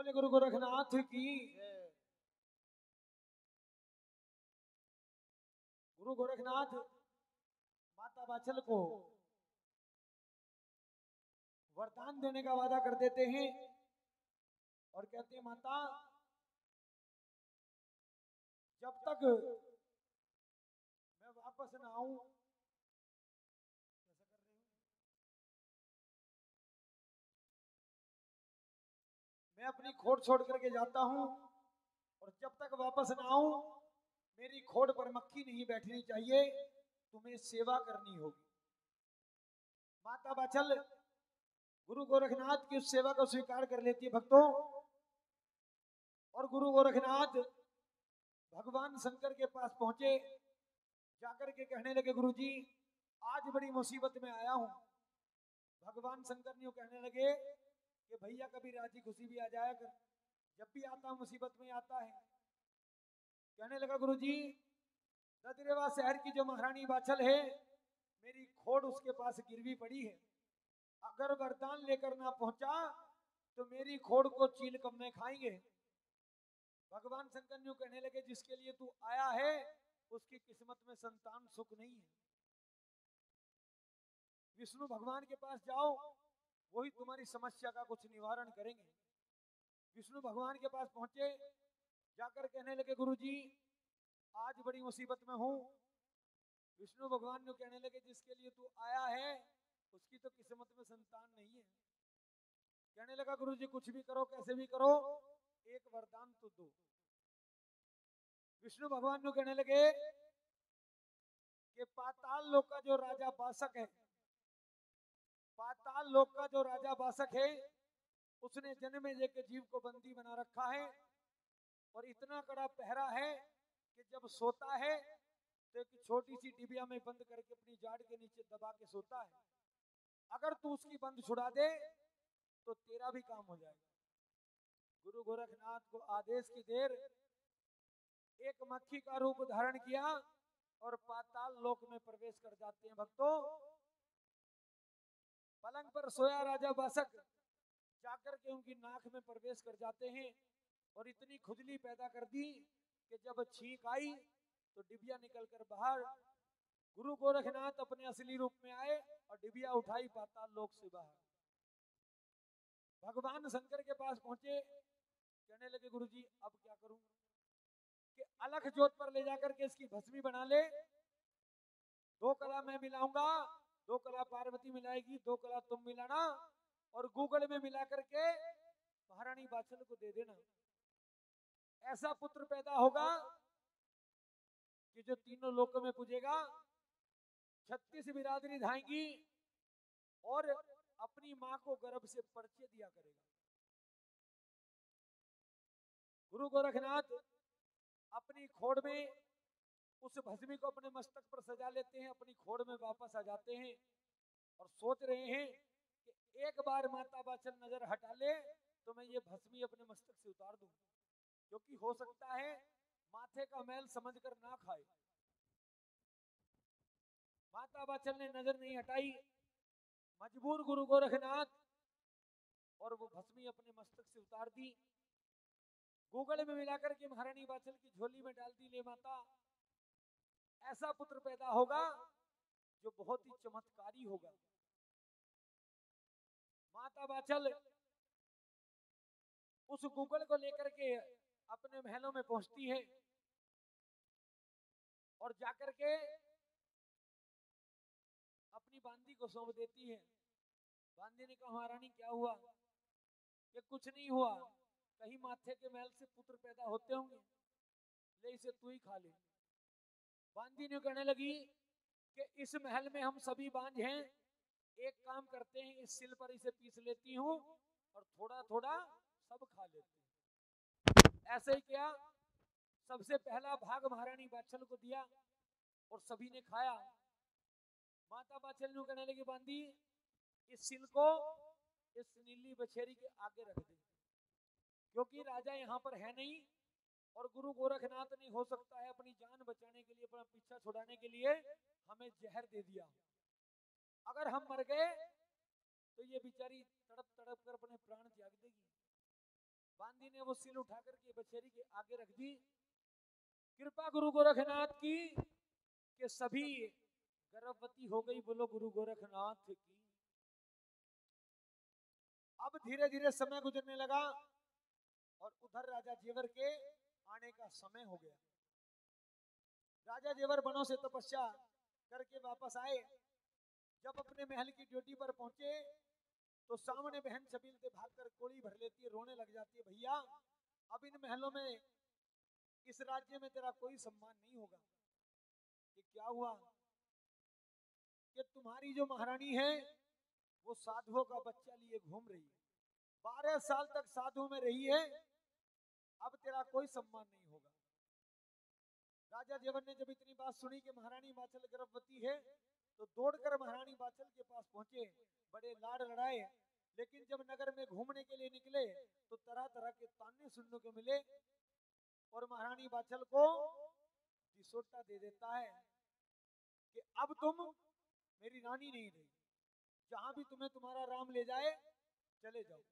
बोले गुरु गोरखनाथ की। गुरु गोरखनाथ माता बाचल को वरदान देने का वादा कर देते हैं और कहते हैं माता जब तक मैं वापस ना आऊं, मैं अपनी खोट छोड़ करके जाता हूं और जब तक वापस ना आऊं मेरी खोट पर मक्खी नहीं बैठनी चाहिए, तुम्हें सेवा करनी होगी। माता बाचल गुरु गोरखनाथ की उस सेवा को स्वीकार कर लेती है भक्तों। और गुरु गोरखनाथ भगवान शंकर के पास पहुंचे, जाकर के कहने लगे गुरु जी आज बड़ी मुसीबत में आया हूं। भगवान शंकर ने कहने लगे कि भैया कभी राजी खुशी भी आ जाया कर, जब भी आता मुसीबत में आता है। कहने लगा गुरु जी ददरेवा शहर की जो महारानी बाचल है मेरी खोड़ उसके पास गिरवी पड़ी है, अगर वरदान लेकर ना पहुंचा तो मेरी खोड़ को चील कम्मे खाएंगे। भगवान शंकर ने कहने लगे जिसके लिए तू आया है उसकी किस्मत में संतान सुख नहीं है, विष्णु भगवान के पास जाओ वही तुम्हारी समस्या का कुछ निवारण करेंगे। विष्णु भगवान के पास पहुंचे, जाकर कहने लगे गुरु जी आज बड़ी मुसीबत में हूं। विष्णु भगवान ने कहने लगे जिसके लिए तू आया है उसकी तो किस्मत में संतान नहीं है। कहने लगा गुरु जी कुछ भी करो कैसे भी करो एक वरदान तो दो। विष्णु भगवान ने कहने लगे कि पाताल लोक का जो राजा बासक है, पाताल लोक का जो राजा बासक है उसने जन्मेजय के जीव को बंदी बना रखा है और इतना कड़ा पहरा है कि जब सोता है तो एक छोटी सी डिबिया में बंद करके अपनी जाड़ के नीचे दबा के सोता है। अगर तू उसकी बंद छुड़ा दे तो तेरा भी काम हो जाएगा। गुरु गोरखनाथ को आदेश की देर एक मक्खी का रूप धारण किया और पाताल लोक में प्रवेश कर जाते हैं। भक्तों पलंग पर सोया राजा बासक जाकर के उनकी नाक में प्रवेश कर जाते हैं और इतनी खुजली पैदा कर दी कि जब छींक आई तो डिबिया निकलकर बाहर। गुरु गोरखनाथ अपने असली रूप में आए और डिबिया उठाई पाताल लोक से बाहर। भगवान शंकर के पास पहुंचे, कहने लगे गुरु जी अब क्या करूं कि अलख जोत पर ले जाकर के इसकी भस्मी बना ले, 2 कला मैं मिलाऊंगा, 2 कला पार्वती मिलाएगी, 2 कला तुम मिलाना और गूगल में मिला करके महारानी बाचल को दे देना। ऐसा पुत्र पैदा होगा कि जो तीनों लोकों में पूजेगा, 36 बिरादरी धाएंगी और अपनी मां को गर्भ से परिचय दिया करेगा। गुरु गोरखनाथ अपनी खोड़ में उस भस्मी को अपने मस्तक पर सजा लेते हैं, अपनी खोड़ में वापस आ जाते हैं और सोच रहे हैं कि एक बार माता बाचल नजर हटा ले तो मैं ये भस्मी अपने मस्तक से उतार दूं, क्योंकि हो सकता है माथे का मैल समझकर ना खाए। माता बाचल ने नजर नहीं हटाई, मजबूर गुरु गोरखनाथ और वो भस्मी अपने मस्तक से उतार दी, गूगल में मिलाकर के महारानी बाचल की झोली में डाल दी। ले माता ऐसा पुत्र पैदा होगा जो बहुत ही चमत्कारी होगा। माता बाचल उस गूगल को लेकर के अपने महलों में पहुंचती है और जाकर के अपनी बांदी को सौंप देती है। बांदी ने कहा महारानी क्या हुआ? कि कुछ नहीं हुआ, कहीं माथे के मैल से पुत्र पैदा होते होंगे, ले इसे तू ही खा ले। बांदी ने कहने लगी कि इस महल में हम सभी बांझ हैं, एक काम करते हैं इस सिल पर इसे पीस लेती हूँ और थोड़ा थोड़ा सब खा लेते हैं। ऐसे ही किया, सबसे पहला भाग महारानी बाचल को दिया और सभी ने खाया। माता बाचल ने कहने लगी बांदी इस सिल को इस नीली बछेरी के आगे रख दे, क्योंकि राजा यहाँ पर है नहीं और गुरु गोरखनाथ ने हो सकता है अपनी जान बचाने के लिए, अपना पीछा छुड़ाने के लिए हमें जहर दे दिया। अगर हम मर गए तो ये बेचारी तड़प तड़प कर अपने प्राण त्याग देगी। बांदी ने वो सिल उठा करके बछेरी के आगे रख दी। कृपा गुरु गोरखनाथ की कि सभी गर्भवती हो गई। बोलो गुरु गोरखनाथ की। अब धीरे धीरे समय गुजरने लगा और उधर राजा जेवर के आने का समय हो गया। राजा जेवर वनों से तपस्या करके वापस आए। जब अपने महल की ड्यूटी पर पहुंचे तो सामने बहन छबील से भागकर कोड़ी भर लेती है, रोने लग जाती है, भैया अब इन महलों में, इस राज्य में तेरा कोई सम्मान नहीं होगा। ये क्या हुआ कि तुम्हारी जो महारानी है वो साधुओं का बच्चा लिए घूम रही है, 12 साल तक साधु में रही है, अब तेरा कोई सम्मान नहीं होगा। राजा जेवर ने जब इतनी बात सुनी कि महारानी बाचल गर्भवती है तो दौड़कर महारानी बाचल के पास पहुंचे, बड़े लाड लड़ाए। लेकिन जब नगर में घूमने के लिए निकले तो तरह तरह के ताने सुनने को मिले और महारानी बाचल को दिसोटा दे देता है कि अब तुम मेरी रानी नहीं रही, जहां भी तुम्हें तुम्हारा राम ले जाए चले जाओ।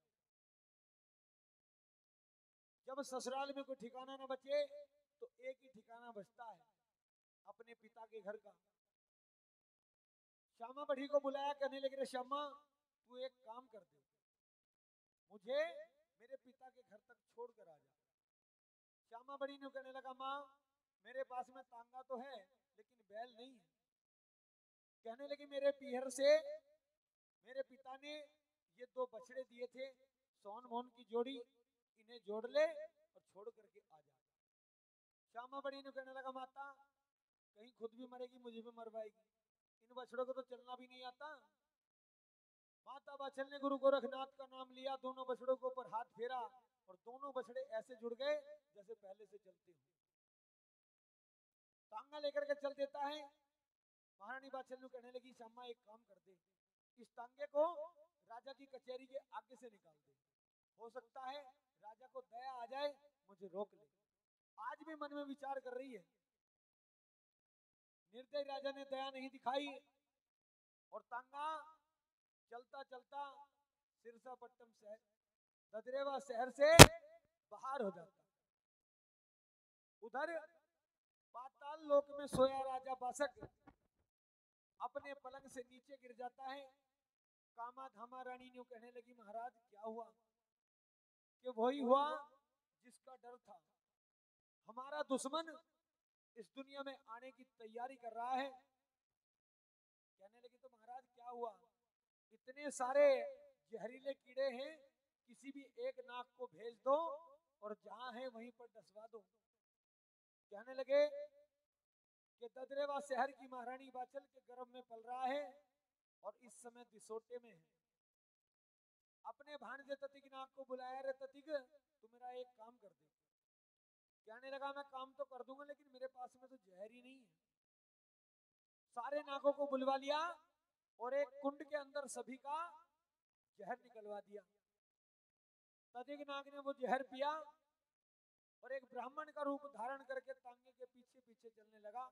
जब ससुराल में कोई ठिकाना न बचे तो एक ही ठिकाना बचता है, अपने पिता के घर का। श्यामा बढ़ी को बुलाया, कहने लगे, श्यामा तू एक काम कर दे, मुझे मेरे पिता के घर तक छोड़ कर आ जा। श्यामा बड़ी ने कहने लगा, माँ मेरे पास में तांगा तो है लेकिन बैल नहीं है। कहने लगी, मेरे पीहर से मेरे पिता ने ये 2 बछड़े दिए थे, सोन मोहन की जोड़ी, इन्हें जोड़ ले और छोड़ करके आ जा। श्यामा बड़ी ने कहने लगा, माता कहीं खुद भी मरेगी मुझे भी मरवाएगी, इन बछड़ों को तो चलना भी नहीं आता। माता बाचल ने गुरु गोरखनाथ का नाम लिया, दोनों बछड़ों के ऊपर हाथ फेरा और दोनों बछड़े ऐसे जुड़ गए जैसे पहले से चलते हो। तांगा लेकर के चल देता है। महारानी बाचल ने कहने लगी, श्यामा एक काम कर दे, इस तांगे को राजा की कचहरी के आगे से निकाल दे, हो सकता है राजा को दया आ जाए, मुझे रोक ले। आज भी मन में विचार कर रही है। निर्दय राजा ने दया नहीं दिखाई और तांगा चलता चलता सिरसापट्टम शहर, ददरेवा शहर से बाहर हो जाता। उधर पाताल लोक में सोया राजा बासक अपने पलंग से नीचे गिर जाता है। कामा धामा रानी ने कहने लगी, महाराज क्या हुआ? कि वही हुआ जिसका डर था, हमारा दुश्मन इस दुनिया में आने की तैयारी कर रहा है। कहने लगी, तो महाराज क्या हुआ? इतने सारे जहरीले कीड़े हैं, किसी भी एक नाग को भेज दो और जहां है वहीं पर डसवा दो। कहने लगे कि ददरेवा शहर की महारानी बाचल के गर्भ में पल रहा है और इस समय दिसोटे में है। अपने भांजे ततिक नाग को बुलाया, रे ततिक तू मेरा एक काम कर दे। कहने लगा, मैं काम तो कर दूंगा लेकिन मेरे पास में तो जहर ही नहीं है। सारे नागों को बुलवा लिया और एक कुंड के अंदर सभी का जहर निकलवा दिया। ततिक नाग ने वो जहर पिया और एक ब्राह्मण का रूप धारण करके तांगे के पीछे पीछे चलने लगा।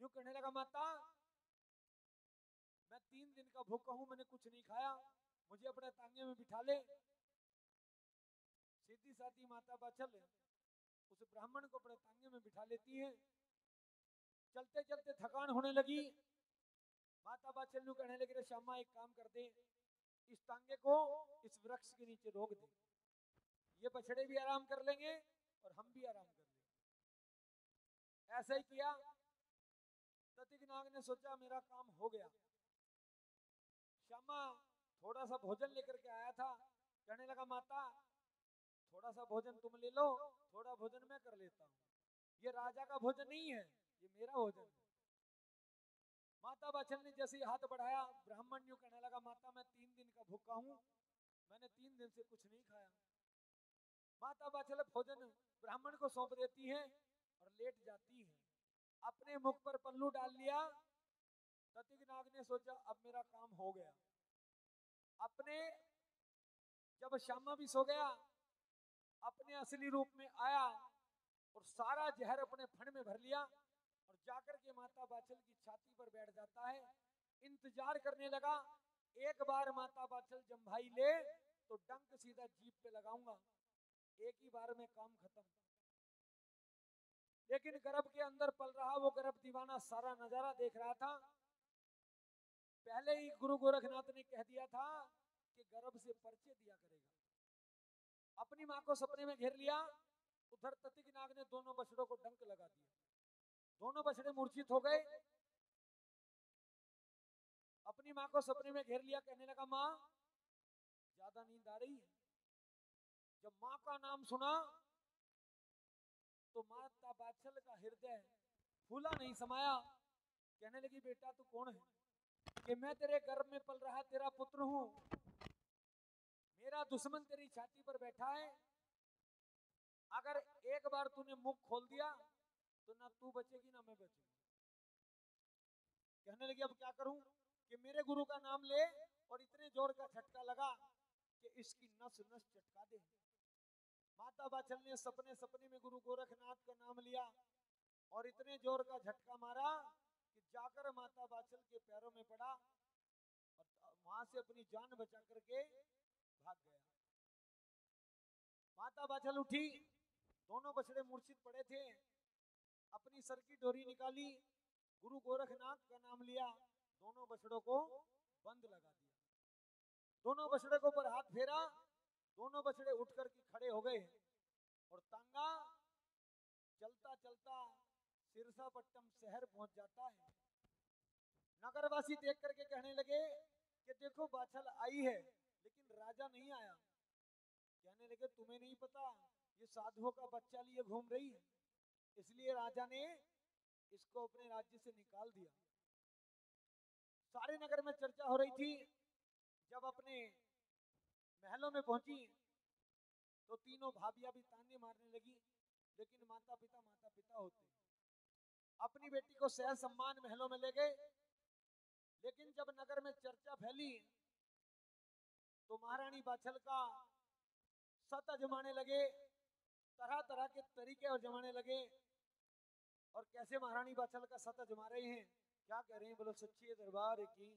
यूं कहने लगा, माता मैं 3 दिन का भूखा हूं, मैंने कुछ नहीं खाया, मुझे अपने तांगे में बिठा ले। सीधी साधी माता बाचल उस ब्राह्मण को अपने तांगे में बिठा लेती है। चलते चलते थकान होने लगी। माता बाचल ने कहने लगी, श्यामा एक काम कर दे, इस तांगे को इस वृक्ष के नीचे रोक दे, ये बछड़े भी आराम कर लेंगे और हम भी आराम कर लेंगे। ऐसा ही किया। ततिक नाग ने सोचा मेरा काम हो गया। श्यामा थोड़ा सा भोजन लेकर के आया था। कहने लगा, माता थोड़ा सा भोजन तुम ले लो, थोड़ा भोजन मैं कर लेता हूँ, ये राजा का भोजन नहीं है, ये मेरा भोजन है। माता बाचल ने जैसे ही हाथ बढ़ाया, ब्राह्मण यूं कहने लगा, माता मैं 3 दिन का भूखा हूँ, मैंने 3 दिन से कुछ नहीं खाया। माता बाचल भोजन ब्राह्मण को सौंप देती है और लेट जाती है। अपने मुख पर पल्लू डाल लिया। ततिक नाग ने सोचा अब मेरा काम हो गया। अपने जब श्यामा भी सो गया, अपने असली रूप में आया और सारा जहर अपने फण में भर लिया और जाकर के माता बाचल की छाती पर बैठ जाता है। इंतजार करने लगा, एक बार माता बाचल जम्भाई ले तो डंक सीधा जीभ पे लगाऊंगा। एक ही बार में काम खत्म। लेकिन गर्भ के अंदर पल रहा वो गर्भ दीवाना सारा नजारा देख रहा था। पहले ही गुरु गोरखनाथ ने कह दिया था कि गर्भ से परिचय दिया करेगा। अपनी मां को सपने में घेर लिया। उधर ततिक नाग ने दोनों बछड़ों को डंक लगा दिया। दोनों बछड़े मूर्छित हो गए। अपनी मां को सपने में घेर लिया, कहने लगा मां ज्यादा नींद आ रही है। जब मां का नाम सुना तो माता बाछल का हृदय फूला नहीं समाया। कहने लगी बेटा तू कौन है? कि मैं तेरे गर्भ में पल रहा तेरा पुत्र हूं। मेरा दुश्मन तेरी छाती पर बैठा है। अगर एक बार तूने मुख खोल दिया तो ना तू बचेगी ना मैं बचूंगा। कहने लगी अब क्या करूं? कि मेरे गुरु का नाम ले और इतने जोर का झटका लगा कि इसकी नस नस चटका दे। माता बाछल ने सपने सपने में गुरु गोरखनाथ का नाम लिया और इतने जोर का झटका मारा कि जाकर माता बाछल के पैरों में पड़ा और वहां से अपनी जान बचा करके भाग गया। माता बाछल उठी, दोनों बछड़े मूर्छित पड़े थे। अपनी सर की डोरी निकाली, गुरु गोरखनाथ का नाम लिया, दोनों बछड़ों को बंद लगा दिया। दोनों बछड़े को ऊपर हाथ फेरा, दोनों बछड़े उठ करके खड़े हो गए और तांगा चलता चलता सिरसापट्टम शहर पहुंच जाता है। नगरवासी देख करके कहने लगे कि देखो बाछल आई है लेकिन राजा नहीं आया। कहने लगे तुम्हें नहीं पता ये साधुओं का बच्चा लिए घूम रही है, इसलिए राजा ने इसको अपने राज्य से निकाल दिया। सारे नगर में चर्चा हो रही थी। जब अपने महलों में पहुंची तो तीनों भाभियां भी ताने मारने लगी। लेकिन माता पिता होते अपनी बेटी को सहज सम्मान महलों में ले गए। लेकिन जब नगर में चर्चा फैली तो महारानी बाछल का सत अजमाने लगे, तरह तरह के तरीके अजमाने लगे। और कैसे महारानी बाछल का सत अजमा रहे हैं, क्या कह रहे हैं? बोलो सच्ची दरबार की।